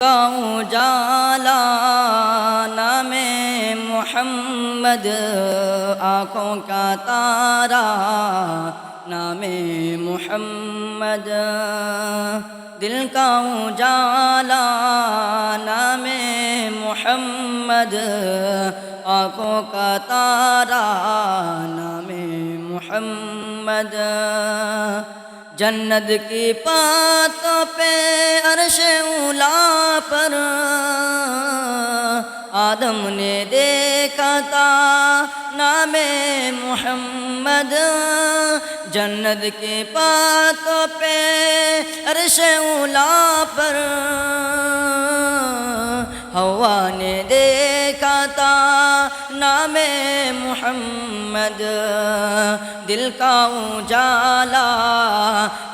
اجالا نام محمد، آنکھوں کا تارا نام محمد، دل کا اجالا نام محمد، آنکھوں کا تارا نام محمد، جنت کی پاتوں پہ عرش اولا پر آدم نے دیکھا تھا نام محمد، جنت کی پاتوں پہ عرش اولا پر حوا نے دیکھا تھا نام محمد، دل کا اجالا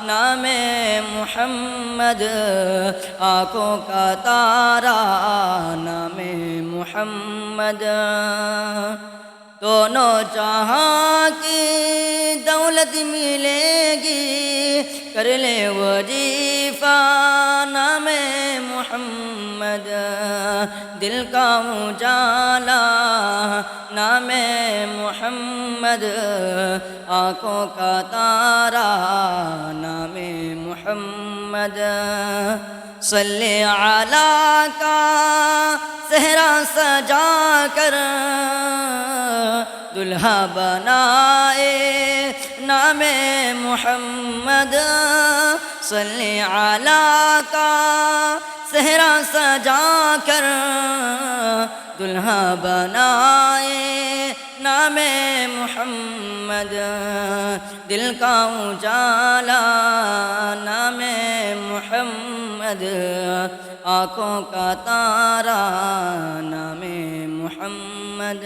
نام محمد، آنکھوں کا تارا نام محمد، دونوں جہاں کی دولت ملے گی، کر لے وظیفہ نام محمد، دل کا اجالا نام محمد، آنکھوں کا تارا نام محمد، صلی علی کا صحرا سجا کر دلہا بنائے نام محمد، صلی علی کا صحرا سجا کر دلہا بنائے نام محمد، دل کا اجالا نام محمد، آنکھوں کا تارا نام محمد۔